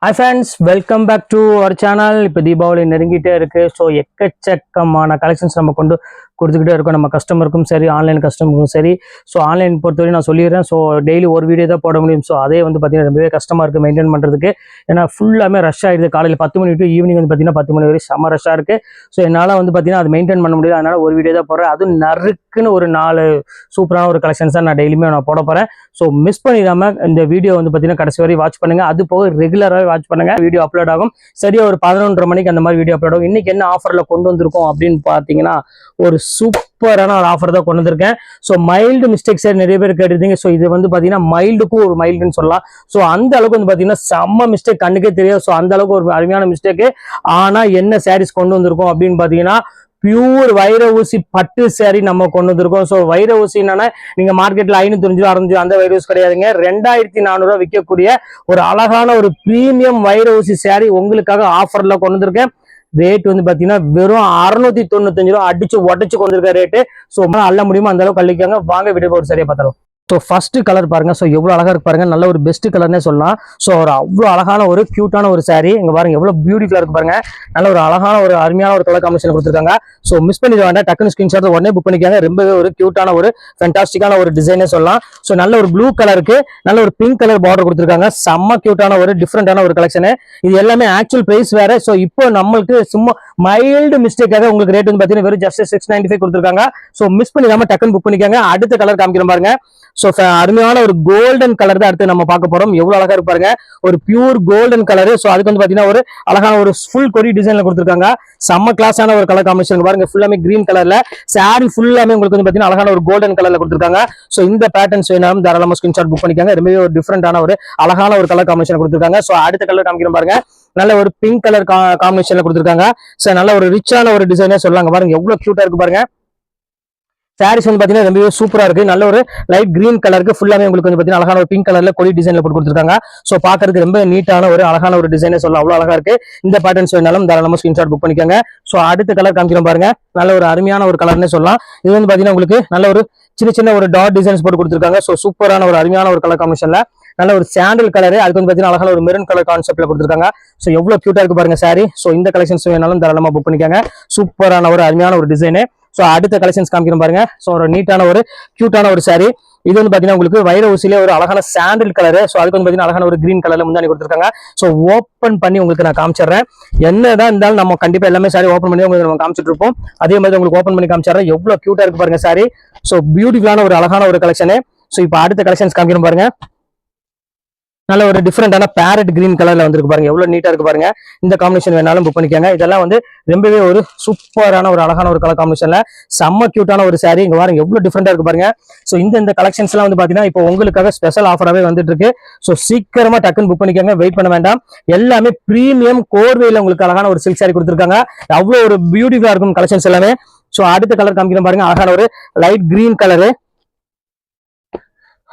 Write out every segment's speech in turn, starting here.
Hi friends, welcome back to our channel. இப்போ தீபாவளி நெருங்கிட்டே இருக்கு. So எக்கச்சக்கமான கலெக்ஷன்ஸ் நம்ம கொடுத்துக்கிட்டே இருக்கோம் நம்ம கஸ்டமருக்கும் சரி, ஆன்லைன் கஸ்டமருக்கும் சரி. ஸோ ஆன்லைன் பொறுத்தவரை நான் சொல்லிடுறேன். ஸோ டெய்லி ஒரு வீடியோ தான் போட முடியும். ஸோ அதே வந்து பார்த்தீங்கன்னா ரொம்பவே கஷ்டமாக இருக்குது மெயின்டைன் பண்ணுறதுக்கு. ஏன்னா ஃபுல்லாமே ரஷ் ஆகிடுது. காலையில் 10 மணி டு ஈவினிங் வந்து பார்த்தீங்கன்னா 10 மணி வரை செம்ம ரஷ்ஷாக இருக்குது. ஸோ என்னால் வந்து பார்த்தீங்கன்னா அது மெயின்டைன் பண்ண முடியாது. அதனால் ஒரு வீடியோ தான் போடுறேன். அதுவும் நறுக்குன்னு ஒரு 4 சூப்பரான ஒரு கலெக்ஷன்ஸ் தான் நான் டெய்லியுமே நான் போட போகிறேன். ஸோ மிஸ் பண்ணிடாமல் இந்த வீடியோ வந்து பார்த்தீங்கன்னா கடைசி வரை வாட்ச் பண்ணுங்கள். அது போக ரெகுலராகவே வாட்ச் பண்ணுங்கள். வீடியோ அப்லோட் ஆகும். சரியா ஒரு 11:30 மணிக்கு அந்த மாதிரி வீடியோ அப்லோட் ஆகும். இன்னைக்கு என்ன ஆஃபர்ல கொண்டு வந்திருக்கோம் அப்படின்னு பார்த்தீங்கன்னா ஒரு சூப்பரான ஒரு ஆஃபர் தான் கொண்டு வந்திருக்கேன். ஸோ மைல்டு மிஸ்டேக்ஸ் நிறைய பேர் கேட்டிருந்தீங்க. ஸோ இது வந்து பார்த்தீங்கன்னா மைல்டுக்கும் ஒரு மைல்டுன்னு சொல்லலாம். ஸோ அந்த அளவுக்கு வந்து பார்த்தீங்கன்னா செம்ம மிஸ்டேக் கண்ணுக்கே தெரியாது. ஸோ அந்த அளவுக்கு ஒரு அருமையான மிஸ்டேக்கு. ஆனால் என்ன சாரீஸ் கொண்டு வந்திருக்கோம் அப்படின்னு பார்த்தீங்கன்னா பியூர் வைர ஊசி பட்டு சாரி நம்ம கொண்டு வந்திருக்கோம். ஸோ வைர ஊசி என்னன்னா நீங்க மார்க்கெட்ல 500 600 அந்த வைர ஊசி கிடையாதுங்க. 2400 விற்கக்கூடிய ஒரு அழகான ஒரு பிரீமியம் வைர ஊசி சாரி உங்களுக்காக ஆஃபர்ல கொண்டு வந்திருக்கேன். ரேட் வந்து பாத்தீங்கன்னா வெறும் 695 ரூபா அடிச்சு உடச்சு கொண்டு இருக்க ரேட்டு. ஸோ அல்ல முடியுமோ அந்த அளவுக்கு அள்ளிக்காங்க. வாங்க வீடியோ ஒரு சரியா பார்த்தாலும். ஸோ ஃபர்ஸ்ட் கலர் பாருங்க. ஸோ எவ்வளோ அழகா இருக்கு பாருங்க. நல்ல ஒரு பெஸ்ட் கலர்னே சொல்லலாம். ஸோ ஒரு அவ்வளோ அழகான ஒரு கியூட்டான ஒரு சாரி இங்க பாருங்க எவ்வளோ பியூட்டிஃபுல்லா இருக்கு பாருங்க. நல்ல ஒரு அழகான ஒரு அருமையான ஒரு கலர் காம்பினேஷன் கொடுத்துருக்காங்க. ஸோ மிஸ் பண்ணிட வேண்டாம். டக்குனு ஸ்கிரீன்ஷாட் உடனே புக் பண்ணிக்காங்க. ரொம்பவே ஒரு கியூட்டான ஒரு ஃபேண்டாஸ்டிக்கான ஒரு டிசைனே சொல்லலாம். ஸோ நல்ல ஒரு ப்ளூ கலருக்கு நல்ல ஒரு பிங்க் கலர் பார்டர் கொடுத்துருக்காங்க. செம்ம கியூட்டான ஒரு டிஃப்ரெண்டான ஒரு கலெக்ஷன். இது எல்லாமே ஆக்சுவல் பிரைஸ் வேற. ஸோ இப்போ நம்மளுக்கு சும்மா மைல்டு மிஸ்டேக்காக உங்களுக்கு ரேட் வந்து பார்த்தீங்கன்னா வெறும் ஜஸ்ட் 695 கொடுத்துருக்காங்க. ஸோ மிஸ் பண்ணிடாம டக்குன்னு புக் பண்ணிக்காங்க. அடுத்த கலர் காமிக்கிறோம் பாருங்க. ஸோ அருமையான ஒரு கோல்டன் கலர் தான் அடுத்து நம்ம பார்க்க போறோம். எவ்வளவு அழகா இருப்பாருங்க. ஒரு பியூர் கோல்டன் கலர். ஸோ அதுக்கு வந்து பாத்தீங்கன்னா ஒரு அழகான ஒரு ஃபுல் கொடி டிசைன்ல கொடுத்துருக்காங்க. செம்ம கிளாஸான ஒரு கலர் காம்பினேஷன் பாருங்க. ஃபுல்லாமே கிரீன் கலர்ல சாரி ஃபுல்லாமே உங்களுக்கு வந்து பாத்தீங்கன்னா அழகான ஒரு கோல்டன் கலர்ல கொடுத்துருக்காங்க. ஸோ இந்த பேட்டர்ன்ஸ் வேணாலும் தாராளமா ஸ்கிரீன்ஷாட் புக் பண்ணிக்காங்க. ரொம்பவே ஒரு டிஃப்ரெண்டான ஒரு அழகான ஒரு கலர் காம்பினேஷன் கொடுத்துருக்காங்க. ஸோ அடுத்த கலர் காமிக்கிறோம் பாருங்க. நல்ல ஒரு பிங்க் கலர் காம்பினேஷன்ல கொடுத்துருக்காங்க. ஸோ நல்ல ஒரு ரிச்சான ஒரு டிசைனே சொல்லலாங்க. பாருங்க எவ்வளவு கியூட்டா இருக்கு பாருங்க. சாரீஸ் வந்து பாத்தீங்கன்னா ரொம்பவே சூப்பரா இருக்கு. நல்ல ஒரு லைட் கிரீன் கலருக்கு ஃபுல்லாமே உங்களுக்கு வந்து பாத்தீங்கன்னா அழகான ஒரு பிங்க் கலர்ல கொடி டிசைன்ல போட்டு கொடுத்துருக்காங்க. சோ பாக்குறதுக்கு ரொம்ப நீட்டான ஒரு அழகான ஒரு டிசைனே சொல்லலாம். அவ்வளவு அழகா இருக்கு. இந்த பேட்டர்ன்ஸ் வேணாலும் தாராளமா ஸ்கிரீன்ஷாட் புக் பண்ணிக்கோங்க. சோ அடுத்த கலர் காமிக்கிறோம் பாருங்க. நல்ல ஒரு அருமையான ஒரு கலர்னே சொல்லலாம். இது வந்து பாத்தீங்கன்னா உங்களுக்கு நல்ல ஒரு சின்ன சின்ன ஒரு டாட் டிசைன்ஸ் போட்டு கொடுத்துருக்காங்க. சோ சூப்பரான ஒரு அருமையான ஒரு கலர் காம்பினேஷன்ல நல்ல ஒரு சாண்டில் கலர். அதுக்கு வந்து பாத்தீங்கன்னா அழகான ஒரு மெரூன் கலர் கான்செப்ட்ல கொடுத்துருக்காங்க. சோ எவ்வளவு கியூட்டா இருக்கு பாருங்க சாரி. சோ இந்த கலெக்ஷன்ஸ் வேணாலும் தாராளமா புக் பண்ணிக்கோங்க. சூப்பரான ஒரு அருமையான ஒரு டிசைனு. ஸோ அடுத்த கலெக்ஷன்ஸ் காமிக்கிறோம் பாருங்க. ஸோ ஒரு நீட்டான ஒரு கியூட்டான ஒரு சாரி. இது வந்து பாத்தீங்கன்னா உங்களுக்கு வைர ஊசியிலே ஒரு அழகான சாண்டில் கலர். ஸோ அதுக்கு வந்து பாத்தீங்கன்னா அழகான ஒரு கிரீன் கலர்ல முந்தானி கொடுத்துருக்காங்க. ஸோ ஓப்பன் பண்ணி உங்களுக்கு நான் காமிச்சிடுறேன். என்னதான் இருந்தாலும் நம்ம கண்டிப்பா எல்லாமே சாரி ஓப்பன் பண்ணி உங்களுக்கு நம்ம காமிச்சிட்டு இருப்போம். அதே மாதிரி உங்களுக்கு ஓப்பன் பண்ணி காமிச்சிடுறேன். எவ்வளவு கியூட்டா இருக்கு பாருங்க சாரி. ஸோ பியூட்டிஃபுல்லான ஒரு அழகான ஒரு கலெக்ஷனு. ஸோ இப்போ அடுத்த கலெக்ஷன்ஸ் காமிக்கிறோம் பாருங்க. நல்ல ஒரு டிஃப்ரெண்டான பேரட் கிரீன் கலர்ல வந்துருக்கு பாருங்க. எவ்வளவு நீட்டா இருக்கு பாருங்க. இந்த காம்பினேஷன் வேணாலும் புக் பண்ணிக்கோங்க. இதெல்லாம் வந்து ரொம்பவே ஒரு சூப்பரான ஒரு அழகான ஒரு கலர் காம்பினேஷன்ல செம்ம கியூட்டான ஒரு சாரி. இங்க பாருங்க எவ்வளவு டிஃப்ரெண்டா இருக்கு பாருங்க. சோ இந்த கலெக்ஷன்ஸ் எல்லாம் வந்து பாத்தீங்கன்னா இப்போ உங்களுக்காக ஸ்பெஷல் ஆஃபராகவே வந்துட்டு இருக்கு. சோ சீக்கிரமா டக்குன்னு புக் பண்ணிக்கோங்க. வெயிட் பண்ண வேண்டாம். எல்லாமே பிரீமியம் கோர்வையில உங்களுக்கு அழகான ஒரு சில்க் சாரி கொடுத்துருக்காங்க. அவ்வளவு ஒரு பியூட்டிஃபுல்லா இருக்கும் கலெக்ஷன்ஸ் எல்லாமே. சோ அடுத்த கலர் காமிக்கிறோம் பாருங்க. அழகான ஒரு light green colour.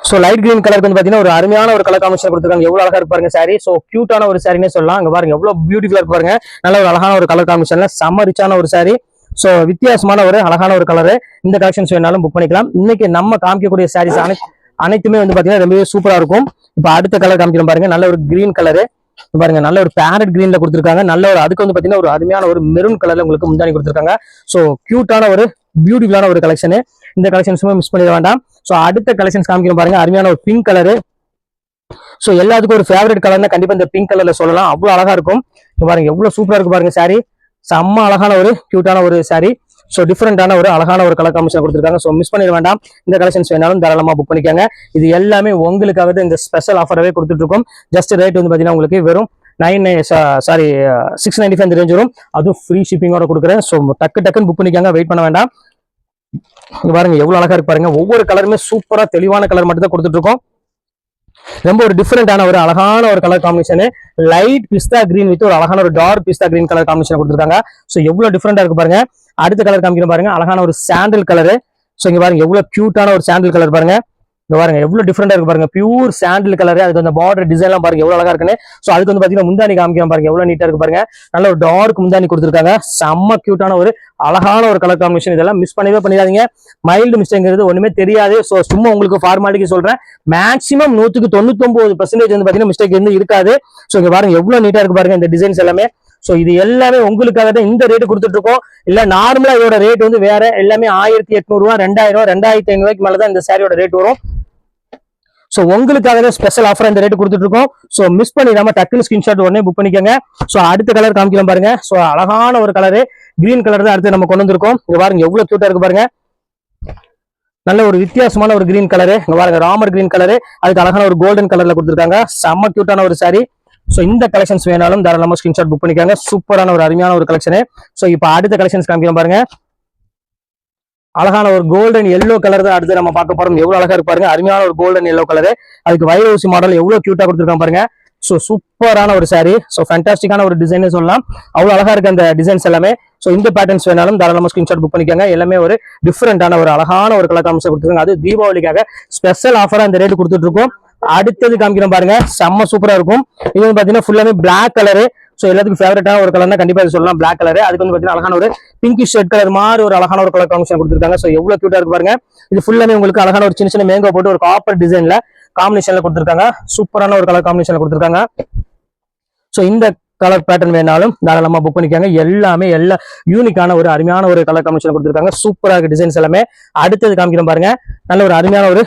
So light green கலருக்கு வந்து பாத்தீங்கன்னா ஒரு அருமையான ஒரு கலர் காம்பினேஷன் கொடுத்துருக்காங்க. எவ்வளவு அழகா இருப்பாருங்க சாரி. சோ கியூட்டான ஒரு சாரினே சொல்லலாம். அங்க பாருங்க எவ்வளவு பியூட்டிஃபுல்லா இருக்கு பாருங்க. நல்ல ஒரு அழகான ஒரு கலர் காம்பினேஷன்ல செம்ம ரிச்சான ஒரு சாரி. சோ வித்தியாசமான ஒரு அழகான ஒரு கலரு. இந்த கலெக்ஷன்ஸ் வேணாலும் புக் பண்ணிக்கலாம். இன்னைக்கு நம்ம காமிக்கக்கூடிய சாரீஸ் அனைத்துமே வந்து பாத்தீங்கன்னா ரொம்பவே சூப்பரா இருக்கும். இப்ப அடுத்த கலர் காமிக்கிறோம் பாருங்க. நல்ல ஒரு கிரீன் கலரு பாருங்க. நல்ல ஒரு பேரட் கிரீன்ல கொடுத்துருக்காங்க. நல்ல ஒரு அதுக்கு வந்து பாத்தீங்கன்னா ஒரு அருமையான ஒரு மெரூன் கலர்ல உங்களுக்கு முந்தானி கொடுத்துருக்காங்க. சோ கியூட்டான ஒரு பியூட்டிஃபுல்லான ஒரு கலெக்ஷன். இந்த கலெக்ஷன்ஸுமே மிஸ் பண்ணிட வேண்டாம். சோ அடுத்த கலெக்ஷன்ஸ் காமிக்கிறோம் பாருங்க. அருமையான ஒரு பிங்க் கலரு. சோ எல்லாத்துக்கும் ஒரு ஃபேவரட் கலர்னா கண்டிப்பா இந்த பிங்க் கலர்ல சொல்லலாம். அவ்வளவு அழகா இருக்கும். பாருங்க எவ்வளவு சூப்பரா இருக்கு பாருங்க சாரி. செம்ம அழகான ஒரு கியூட்டான ஒரு சாரி. சோ டிஃப்ரெண்டான ஒரு அழகான ஒரு கலர் காம்பினேஷன் கொடுத்துருக்காங்க. சோ மிஸ் பண்ணிட வேண்டாம். இந்த கலெக்ஷன்ஸ் வேணாலும் தாராளமா புக் பண்ணிக்கோங்க. இது எல்லாமே உங்களுக்காக இந்த ஸ்பெஷல் ஆஃபராகவே கொடுத்துட்டு இருக்கோம். ஜஸ்ட் ரேட் வந்து பாத்தீங்கன்னா உங்களுக்கு வெறும் 695 இந்த ரேஞ்ச் வரும். அதுவும் ஃப்ரீ ஷிப்பிங்கோட கொடுக்குறேன். ஸோ டக்குன்னு புக் பண்ணிக்காங்க. வெயிட் பண்ண வேண்டாம். பாருங்க எவ்வளவு அழகா இருக்கு பாருங்க. ஒவ்வொரு கலருமே சூப்பரா தெளிவான கலர் மட்டும் தான் கொடுத்துட்டு இருக்கோம். ரொம்ப ஒரு டிஃப்ரெண்டான ஒரு அழகான ஒரு colour combination. Light pista green with ஒரு அழகான ஒரு dark pista green colour combination கொடுத்துருக்காங்க. ஸோ எவ்வளவு டிஃப்ரெண்டா இருக்கு பாருங்க. அடுத்த கலர் காமிக்கிறோம் பாருங்க. அழகான ஒரு சாண்டில் கலரு. ஸோ இங்க பாருங்க எவ்வளவு கியூட்டான ஒரு சாண்டில் கலர் பாருங்க. இங்க பாருங்க எவ்வளவு டிஃபரெண்டா இருக்கு பாருங்க, பியூர் சாண்டில் கலர். அதுக்கு அந்த பார்டர் டிசைன் எல்லாம் பாருங்க எவ்வளவு அழகா இருக்குன்னு. சோ அதுக்கு வந்து பாத்தீங்கன்னா முந்தானி காமிக்கிறேன் பாருங்க, எவ்வளவு நீட்டா இருக்கு பாருங்க. நல்ல ஒரு டார்க் முந்தானி கொடுத்துருக்காங்க, செம்ம கியூட்டான ஒரு அழகான ஒரு கலர் காம்பினேஷன். இதெல்லாம் மிஸ் பண்ணவே பண்ணிடாதீங்க. மைல்டு மிஸ்டேக்ங்கிறது ஒண்ணுமே தெரியாது. சோ சும்மா உங்களுக்கு ஃபார்மாலிட்டிக்கு சொல்றேன், மேக்ஸிமம் 99% வந்து பாத்தீங்கன்னா மிஸ்டேக் வந்து இருக்காது. சோ இங்க பாருங்க எவ்வளவு நீட்டா இருக்கு பாருங்க இந்த டிசைன்ஸ் எல்லாமே. சோ இது எல்லாமே உங்களுக்காக தான் இந்த ரேட் கொடுத்துட்டு இருக்கோம். இல்ல நார்மலா இதோட ரேட் வந்து வேற, எல்லாமே 1800 ரூபாய், 2000 ரூபாய், 2500 ரூபாய்க்கு மேலதான் இந்த சாரியோட ரேட் வரும். சோ உங்களுக்காக ஸ்பெஷல் ஆஃபர் இந்த ரேட் கொடுத்துட்டு இருக்கோம். சோ மிஸ் பண்ணிடாம டக்குனு ஸ்கிரீன்ஷாட் உடனே புக் பண்ணிக்கோங்க. சோ அடுத்த கலர் காமிக்கலாம் பாருங்க. சோ அழகான ஒரு கலரு, கிரீன் கலர் தான் அடுத்து நம்ம கொண்டு வந்திருக்கோம். இங்க பாருங்க எவ்வளவு கியூட்டா இருக்கு பாருங்க, நல்ல ஒரு வித்தியாசமான ஒரு கிரீன் கலரு. இங்க பாருங்க ராமர் கிரீன் கலரு, அதுக்கு அழகான ஒரு கோல்டன் கலர்ல கொடுத்துருக்காங்க, செம்ம கியூட்டான ஒரு சாரி. சோ இந்த கலெக்ஷன்ஸ் வேணாலும் தாராளமா ஸ்கிரீன்ஷாட் புக் பண்ணிக்காங்க. சூப்பரான ஒரு அருமையான ஒரு கலெக்ஷன். சோ இப்போ அடுத்த கலெக்ஷன்ஸ் காமிக்கலாம் பாருங்க. அழகான ஒரு கோல்டன் எல்லோ கலர் தான் அடுத்து நம்ம பார்க்க போறோம். எவ்வளவு அழகா இருக்கு பாருங்க, அருமையான ஒரு கோல்டன் எல்லோ கலர். அதுக்கு வைரூசி மாடல் எவ்வளவு கியூட்டா கொடுத்துருக்காங்க பாருங்க. சோ சூப்பரான ஒரு சாரி, சோ ஃபேண்டாஸ்டிக்கான ஒரு டிசைன் சொல்லலாம். அவ்வளவு அழகா இருக்கு அந்த டிசைன்ஸ் எல்லாமே. சோ இந்த பேட்டர்ன்ஸ் வேணாலும் தாராளமா ஸ்கிரீன்ஷாட் புக் பண்ணிக்கோங்க. எல்லாமே ஒரு டிஃபரெண்டான ஒரு அழகான ஒரு கலர் காமிச்சு கொடுத்துருக்காங்க. அது தீபாவளிக்காக ஸ்பெஷல் ஆஃபரா இந்த ரேட் கொடுத்துட்டு இருக்கோம். அடுத்தது காமிக்கிறோம் பாருங்க, செம்ம சூப்பரா இருக்கும். இது வந்து பாத்தீங்கன்னா ஃபுல்லாமே பிளாக் கலரு. சோ எல்லாத்துக்கும் ஃபேவரட்டான ஒரு கலர்னா கண்டிப்பா இது சொல்லலாம், பிளாக் கலர். அதுக்கு வந்து பாத்தீங்கன்னா அழகான ஒரு பிங்கிஷ் ஷேட் கலர் மாதிரி ஒரு அழகான ஒரு கலர் காம்பினேஷன் கொடுத்துருக்காங்க. சோ எவ்வளவு கியூட்டா இருக்கு பாருங்க. இது ஃபுல்லாமே உங்களுக்கு அழகான ஒரு சின்ன சின்ன மேங்கோ போட்டு ஒரு காப்பர் டிசைன்ல காம்பினேஷன்ல கொடுத்துருக்காங்க. சூப்பரான ஒரு கலர் காம்பினேஷன்ல கொடுத்துருக்காங்க. சோ இந்த கலர் பேட்டர்ன் வேணாலும் தாராளமா புக் பண்ணிக்காங்க. எல்லாமே எல்லா யூனிக்கான ஒரு அருமையான ஒரு கலர் காம்பினேஷன் கொடுத்துருக்காங்க. சூப்பரா இருக்கு டிசைன்ஸ் எல்லாமே. அடுத்தது காமிக்கிறோம் பாருங்க, நல்ல ஒரு அருமையான ஒரு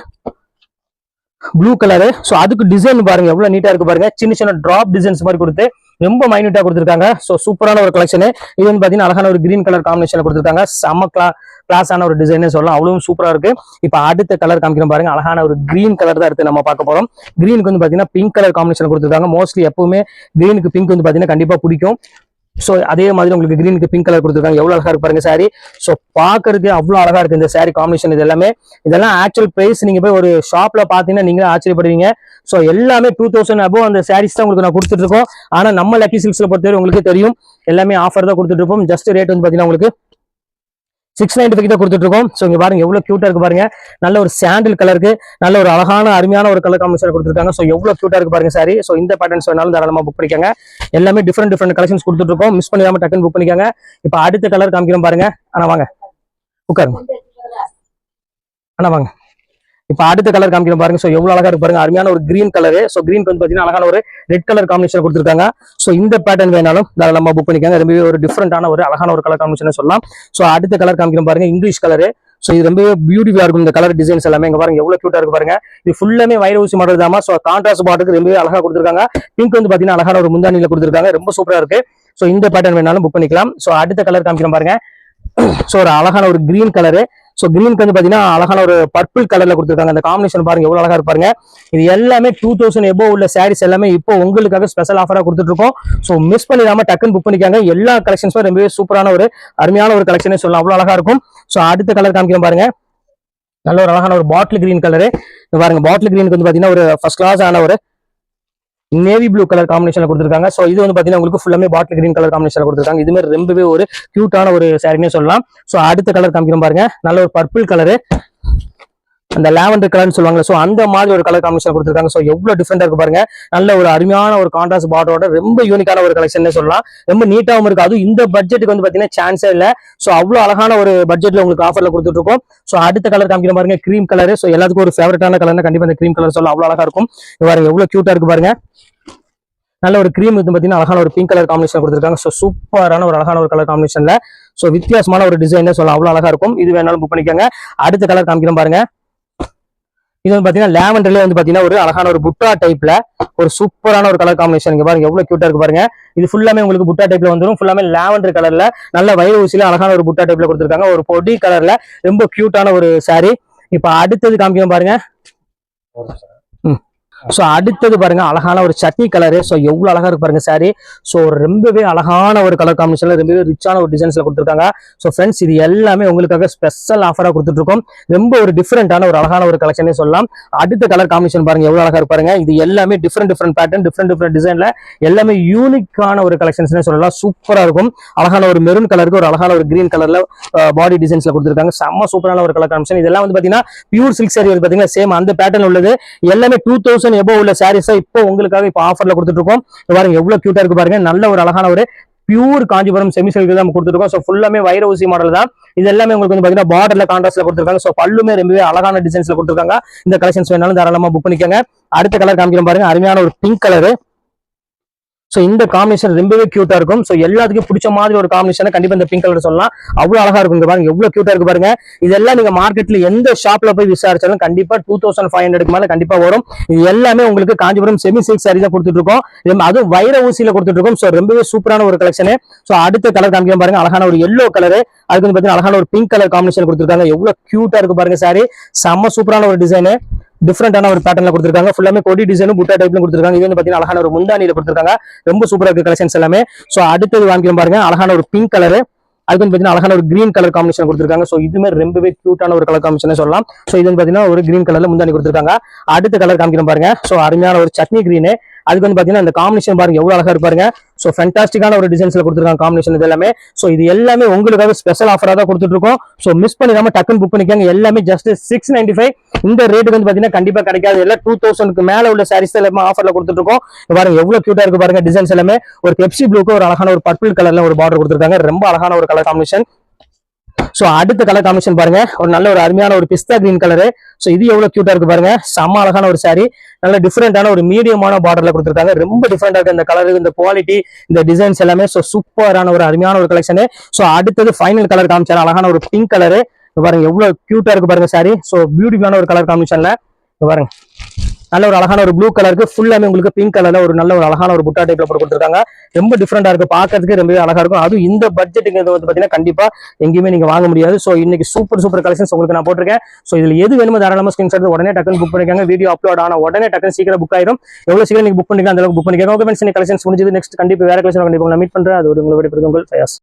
ப்ளூ கலரு. சோ அதுக்கு டிசைன் பாருங்க எவ்வளவு நீட்டா இருக்கு பாருங்க, சின்ன சின்ன டிராப் டிசைன்ஸ் மாதிரி கொடுத்து ரொம்ப மைனூட்டா கொடுத்துருக்காங்க. சோ சூப்பரான ஒரு கலெக்ஷன். இது வந்து பாத்தீங்கன்னா அழகான ஒரு கிரீன் கலர் காம்பினேஷன்ல கொடுத்துருக்காங்க. செம்ம கிளாஸான ஒரு டிசைன் சொல்லலாம், அவ்வளவு சூப்பரா இருக்கு. இப்ப அடுத்த கலர் காமிக்கிறோம் பாருங்க, அழகான ஒரு கிரீன் கலர் தான் எடுத்து நம்ம பார்க்க போறோம். கிரீனுக்கு வந்து பாத்தீங்கன்னா பிங்க் கலர் காம்பினேஷன் கொடுத்துருக்காங்க. மோஸ்ட்லி எப்பவுமே கிரீனுக்கு பிங்க் வந்து பாத்தீங்கன்னா கண்டிப்பா பிடிக்கும். சோ அதே மாதிரி உங்களுக்கு கிரீனுக்கு பிங்க் கலர் கொடுத்துருக்காங்க. எவ்வளவு அழகா இருக்கு பாருங்க சாரி. சோ பாக்குறதுக்கு அவ்வளவு அழகா இருக்கு இந்த சாரி காம்பினேஷன். இது எல்லாமே இதெல்லாம் ஆக்சுவல் பிரைஸ் நீங்க போய் ஒரு ஷாப்ல பாத்தீங்கன்னா நீங்க ஆச்சரியப்படுவீங்க. சோ எல்லாமே 2000 அபோவ் அந்த சாரீஸ் தான் உங்களுக்கு நான் கொடுத்துட்டு இருக்கோம். ஆனா நம்ம லக்கி சில்க்ஸ்ல பொறுத்தவரை உங்களுக்கு தெரியும், எல்லாமே ஆஃபர் தான் கொடுத்துட்டு இருப்போம். ஜஸ்ட் ரேட் வந்து பாத்தீங்கன்னா உங்களுக்கு 695 தான் கொடுத்துட்டு இருக்கோம். சோ இங்க பாருங்க எவ்வளவு கியூட்டா இருக்கு பாருங்க, நல்ல ஒரு சாண்டில் கலருக்கு நல்ல ஒரு அழகான அருமையான ஒரு கலர் காம்பினேஷன் கொடுத்துருக்காங்க. சோ எவ்வளவு கியூட்டா இருக்கு பாருங்க சாரி. சோ இந்த பேட்டர்ன்ஸ் வேணாலும் தாராளமா புக் பண்ணிக்கோங்க. எல்லாமே டிஃபரெண்ட் கலெக்ஷன்ஸ் கொடுத்துட்டு இருக்கோம். மிஸ் பண்ணிடாம டக்குன்னு புக் பண்ணிக்கோங்க. இப்ப அடுத்த கலர் காமிக்கிறோம் பாருங்க. ஆனா வாங்க உட்காருங்க, ஆனா வாங்க. இப்ப அடுத்த கலர் காமிக்கிறோம் பாருங்க. சோ எவ்வளவு அழகா இருக்கு பாருங்க, அருமையான ஒரு கிரீன் கலரு. சோ கிரீன் வந்து பாத்தீங்கன்னா அழகான ஒரு ரெட் கலர் காம்பினேஷன் கொடுத்துருக்காங்க. சோ இந்த பேட்டர்ன் வேணாலும் தாராளமா புக் பண்ணிக்கோங்க. ரொம்பவே ஒரு டிஃபரெண்டான ஒரு அழகான ஒரு கலர் காம்பினேஷன் சொல்லலாம். சோ அடுத்த கலர் காமிக்கிறோம் பாருங்க, இங்கிலீஷ் கலரு. சோ இது ரொம்பவே பியூட்டிஃபுல்லா இருக்கும் இந்த கலர் டிசைன்ஸ் எல்லாமே. இங்க பாருங்க எவ்வளவு கியூட்டா இருக்கு பாருங்க. இது ஃபுல்லாமே வைரூசி மாடல் தான். சோ கான்ட்ராஸ்ட் பார்டருக்கு ரொம்பவே அழகா கொடுத்துருக்காங்க. பிங்க் வந்து பாத்தீங்கன்னா அழகான ஒரு முந்தானியில கொடுத்துருக்காங்க, ரொம்ப சூப்பரா இருக்கு. சோ இந்த பேட்டர்ன் வேணாலும் புக் பண்ணிக்கலாம். சோ அடுத்த கலர் காமிக்கிறோம் பாருங்க. சோ ஒரு அழகான ஒரு கிரீன் கலரு. சோ கிரீனுக்கு வந்து பாத்தீங்கன்னா அழகான ஒரு பர்பிள் கலர்ல கொடுத்துருக்காங்க. அந்த காம்பினேஷன் பாருங்க எவ்வளவு அழகா இருப்பாருங்க. இது எல்லாமே 2000 எபோவ் உள்ள சாரீஸ் எல்லாமே இப்போ உங்களுக்காக ஸ்பெஷல் ஆஃபரா கொடுத்துட்டு இருக்கோம். சோ மிஸ் பண்ணிடாம டக்குன்னு புக் பண்ணிக்காங்க. எல்லா கலெக்ஷன்ஸும் ரொம்பவே சூப்பரான ஒரு அருமையான ஒரு கலெக்ஷனே சொல்லலாம், அவ்வளவு அழகா இருக்கும். சோ அடுத்த கலர் காமிக்கிறோம் பாருங்க, நல்ல ஒரு அழகான ஒரு பாட்டில் கிரீன் கலரு. பாருங்க பாட்டில் கிரீனுக்கு வந்து பாத்தீங்கன்னா ஒரு ஃபர்ஸ்ட் கிளாஸ் ஆன ஒரு நேவி ப்ளூ கலர் காம்பினேஷன்ல கொடுத்துருக்காங்க. சோ இது வந்து பாத்தீங்கன்னா உங்களுக்கு ஃபுல்லாமே பாட்டில் கிரீன் கலர் காம்பினேஷன்ல கொடுத்துருக்காங்க. இது மாதிரி ரொம்பவே ஒரு கியூட்டான ஒரு சாரினே சொல்லலாம். சோ அடுத்த கலர் காமிக்கிறோம் பாருங்க, நல்ல ஒரு பர்பிள் கலரு, அந்த லாவெண்டர் கலர்னு சொல்லுவாங்க. சோ அந்த மாதிரி ஒரு கலர் காம்பினேஷன் கொடுத்துருக்காங்க. சோ எவ்வளவு டிஃபரெண்டா இருக்கு பாருங்க, நல்ல ஒரு அருமையான ஒரு கான்ட்ராஸ்ட் பார்டரோட ரொம்ப யூனிக்கான ஒரு கலெக்ஷன் சொல்லலாம். ரொம்ப நீட்டாவும் இருக்கு. அது இந்த பட்ஜெட்டுக்கு வந்து பாத்தீங்கன்னா சான்ஸே இல்ல. சோ அவ்வளவு அழகான ஒரு பட்ஜெட்ல உங்களுக்கு ஆஃபர்ல கொடுத்துட்டு இருக்கோம். சோ அடுத்த கலர் காமிக்கிறோம் பாருங்க, கிரீம் கலர். சோ எல்லாத்துக்கும் ஒரு ஃபேவரட்டான கலர்னா கண்டிப்பா இந்த கிரீம் கலர் சொல்லலாம், அவ்வளவு அழகா இருக்கும். பாருங்க எவ்வளவு கியூட்டா இருக்கு பாருங்க. நல்ல ஒரு கிரீம் வந்து பாத்தீங்கன்னா அழகான ஒரு பிங்க் கலர் காம்பினேஷன் கொடுத்துருக்காங்க. சோ சூப்பரான ஒரு அழகான ஒரு கலர் காம்பினேஷன்ல சோ வித்தியாசமான ஒரு டிசைன் சொல்லலாம், அவ்வளவு அழகா இருக்கும். இது வேணாலும் புக் பண்ணிக்கோங்க. அடுத்த கலர் காமிக்கிறோம் பாருங்க. இது வந்து பாத்தீங்கன்னா லாவெண்டர்ல வந்து பாத்தீங்கன்னா ஒரு அழகான ஒரு புட்டா டைப்ல ஒரு சூப்பரான ஒரு கலர் காம்பினேஷன். இங்க பாருங்க எவ்வளவு கியூட்டா இருக்கு பாருங்க. இது ஃபுல்லாமே உங்களுக்கு புட்டா டைப்ல வந்துடும். ஃபுல்லாமே லாவெண்டர் கலர்ல நல்ல வயிறு ஊசியில அழகான ஒரு புட்டா டைப்ல கொடுத்துருக்காங்க. ஒரு பொடி கலர்ல ரொம்ப கியூட்டான ஒரு சாரி. இப்ப அடுத்தது காமிக்கிறோம் பாருங்க. ஸோ அடுத்தது பாருங்க அழகான ஒரு சட்னி கலரு. ஸோ எவ்வளவு அழகா இருக்கு பாருங்க சாரி. ஸோ ரொம்பவே அழகான ஒரு கலர் காம்பினேஷன்ல ரொம்பவே ரிச்சான ஒரு டிசைன்ஸ்ல கொடுத்துருக்காங்க. ஸோ ஃப்ரெண்ட்ஸ் இது எல்லாமே உங்களுக்காக ஸ்பெஷல் ஆஃபரா கொடுத்துட்டு இருக்கோம். ரொம்ப ஒரு டிஃபரெண்டான ஒரு அழகான ஒரு கலெக்ஷனே சொல்லலாம். அடுத்த கலர் காம்பினேஷன் பாருங்க எவ்வளவு அழகா இருக்கு பாருங்க. இது எல்லாமே டிஃப்ரெண்ட் பேட்டர்ன், டிஃப்ரெண்ட் டிசைன்ல எல்லாமே யூனிக்கான ஒரு கலெக்ஷன்ஸ்னே சொல்லலாம். சூப்பரா இருக்கும். அழகான ஒரு மெரூன் கலருக்கு ஒரு அழகான ஒரு கிரீன் கலர்ல பாடி டிசைன்ஸ்ல கொடுத்துருக்காங்க. செம்ம சூப்பரான ஒரு கலர் காம்பினேஷன். இதெல்லாம் வந்து பாத்தீங்கன்னா பியூர் சில்க் சாரி பாத்தீங்கன்னா சேம் அந்த பேட்டர்ன் உள்ளது. எல்லாமே 2000 எபோ உள்ள சாரீஸ் இப்போ உங்களுக்காக இப்போ ஆஃபர்ல கொடுத்துட்டு இருக்கோம். பாருங்க எவ்வளவு கியூட்டா இருக்கு பாருங்க. நல்ல ஒரு அழகான ஒரு பியூர் காஞ்சிபுரம் செமி சில்க் தான் கொடுத்துருக்கோம். ஸோ ஃபுல்லாமே வைர ஊசி மாடல் தான். இது எல்லாமே உங்களுக்கு வந்து பாத்தீங்கன்னா பார்டர்ல கான்ட்ராஸ்ட்ல கொடுத்துருக்காங்க. ஸோ பல்லுமே ரொம்பவே அழகான டிசைன்ஸ்ல கொடுத்துருக்காங்க. இந்த கலெக்ஷன்ஸ் வேணாலும் தாராளமா புக் பண்ணிக்கோங்க. அடுத்த கலர் காமிக்கிறோம் பாருங்க. அருமையான ஒரு பிங்க் கலரு. ஸோ இந்த காம்பினேஷன் ரொம்பவே கியூட்டா இருக்கும். ஸோ எல்லாத்துக்கும் பிடிச்ச மாதிரி ஒரு காம்பினேஷன் கண்டிப்பா இந்த பிங்க் கலர் சொல்லலாம். அவ்வளவு அழகா இருக்கும் பாருங்க. எவ்வளவு கியூட்டா இருக்கு பாருங்க. இதெல்லாம் நீங்க மார்க்கெட்ல எந்த ஷாப்ல போய் விசாரிச்சாலும் கண்டிப்பா 2500 மேல கண்டிப்பா வரும். இது எல்லாமே உங்களுக்கு காஞ்சிபுரம் செமி சில்க் சாரி தான் கொடுத்துட்டு இருக்கோம். அதுவும் வைர ஊசியில கொடுத்துட்டு இருக்கோம். ஸோ ரொம்பவே சூப்பரான ஒரு கலெக்ஷன். ஸோ அடுத்த கலர் காமிக்கிறோம் பாருங்க. அழகான ஒரு எல்லோ கலரு. அதுக்கு வந்து பாத்தீங்கன்னா அழகான ஒரு பிங்க் கலர் காம்பினேஷன் கொடுத்துருக்காங்க. எவ்வளவு கியூட்டா இருக்கு பாருங்க சாரி. செம்ம சூப்பரான ஒரு டிசைன். டிஃபரெண்டான ஒரு பேட்டர்ல கொடுத்துருக்காங்க. ஃபுல்லாமே கொடி டிசைனும் புட்டா டைப்ல கொடுத்துருக்காங்க. இது வந்து பாத்தீங்கன்னா அழகான ஒரு முந்தானியில கொடுத்துருக்காங்க. ரொம்ப சூப்பரா இருக்கு கலெக்ஷன்ஸ் எல்லாமே. சோ அடுத்தது வாங்கிக்கிறோம் பாருங்க. அழகான ஒரு பிங்க் கலரு. அதுக்கு வந்து பாத்தீங்கன்னா அழகான ஒரு கிரீன் கலர் காம்பினேஷன் கொடுத்துருக்காங்க. சோ இதுமே ரொம்பவே கியூட்டான ஒரு கலர் காம்பினேஷன் சொல்லலாம். சோ இது வந்து பாத்தீங்கன்னா ஒரு கிரீன் கலர்ல முந்தானி கொடுத்துருக்காங்க. அடுத்த கலர் காமிக்கிறோம் பாருங்க. சோ அருமையான ஒரு சட்னி கிரீன். அதுக்கு வந்து பாத்தீங்கன்னா இந்த காம்பினேஷன் பாருங்க எவ்வளவு அழகா இருப்பாருங்க. சோ ஃபேண்டாஸ்டிக்கான ஒரு டிசைன்ஸ்ல கொடுத்துருக்காங்க காம்பினேஷன் இது எல்லாமே. சோ இது எல்லாமே உங்களுக்காக ஸ்பெஷல் ஆஃபரா தான் கொடுத்துட்டு இருக்கோம். சோ மிஸ் பண்ணிடாம டக்குன்னு புக் பண்ணிக்கோங்க. எல்லாமே ஜஸ்ட் 695. இந்த ரேட்டுக்கு வந்து பாத்தீங்கன்னா கண்டிப்பா கிடைக்காது. எல்லாம் 2000க்கு மேல உள்ள சாரீஸ் எல்லாமே ஆஃபர்ல கொடுத்துட்டு இருக்கோம். பாருங்க எவ்வளவு கியூட்டா இருக்கு பாருங்க. டிசைன்ஸ் எல்லாமே ஒரு பெப்சி ப்ளூக்கு ஒரு அழகான ஒரு பர்பிள் கலர்ல ஒரு பார்டர் கொடுத்துருக்காங்க. ரொம்ப அழகான ஒரு கலர் காம்பினேஷன். சோ அடுத்த கலர் காம்பினேஷன் பாருங்க. ஒரு நல்ல ஒரு அருமையான ஒரு பிஸ்தா கிரீன் கலரு. சோ இது எவ்வளவு கியூட்டா இருக்கு பாருங்க. செம்ம அழகான ஒரு சாரி. நல்ல டிஃபரெண்டான ஒரு மீடியமான பார்டர்ல கொடுத்துருக்காங்க. ரொம்ப டிஃபரெண்டா இருக்கு இந்த கலர், இந்த குவாலிட்டி, இந்த டிசைன்ஸ் எல்லாமே. சோ சூப்பரான ஒரு அருமையான ஒரு கலெக்ஷன். சோ அடுத்தது ஃபைனல் கலர் காமிச்சாரு. அழகான ஒரு பிங்க் கலரு. பாருங்க எவ்வளவு கியூட்டா இருக்கு பாருங்க சாரி. சோ பியூட்டிஃபுல்லான ஒரு கலர் காம்பினேஷன்ல பாருங்க. நல்ல ஒரு அழகான ஒரு ப்ளூ கலருக்கு ஃபுல்லாமே உங்களுக்கு பிங்க் கலர்ல ஒரு நல்ல ஒரு அழகான ஒரு புட்டா டைப்ல போட்டு கொடுத்துருக்காங்க. ரொம்ப டிஃபரெண்டா இருக்கு. பாக்கிறதுக்கு ரொம்ப அழகா இருக்கும். அதுவும் இந்த பட்ஜெட்டுக்கு வந்து பாத்தீங்கன்னா கண்டிப்பா எங்கேயுமே நீங்க வாங்க முடியாது. சோ இன்னைக்கு சூப்பர் கலெக்ஷன்ஸ் உங்களுக்கு நான் போட்டிருக்கேன். சோ இதுல எது வேணுமோ தாராளமா ஸ்கிரீன்ஷாட் உடனே டக்குன்னு புக் பண்ணிக்கோங்க. வீடியோ அப்லோட் ஆன உடனே டக்குன்னு சீக்கிரம் புக் ஆயிரும். எவ்வளவு சீக்கிரம் நீங்க புக் பண்ணிக்கலாம் அந்த அளவுக்கு புக் பண்ணிக்கோங்க. ஓகே ஃப்ரெண்ட்ஸ், இந்த கலெக்ஷன்ஸ் முடிஞ்சது. நெக்ஸ்ட் கண்டிப்பா வேற கலெக்ஷன் கண்டிப்பா மீட் பண்றேன். அது ஒரு உங்களை விட உங்கள் ஃபயாஸ்.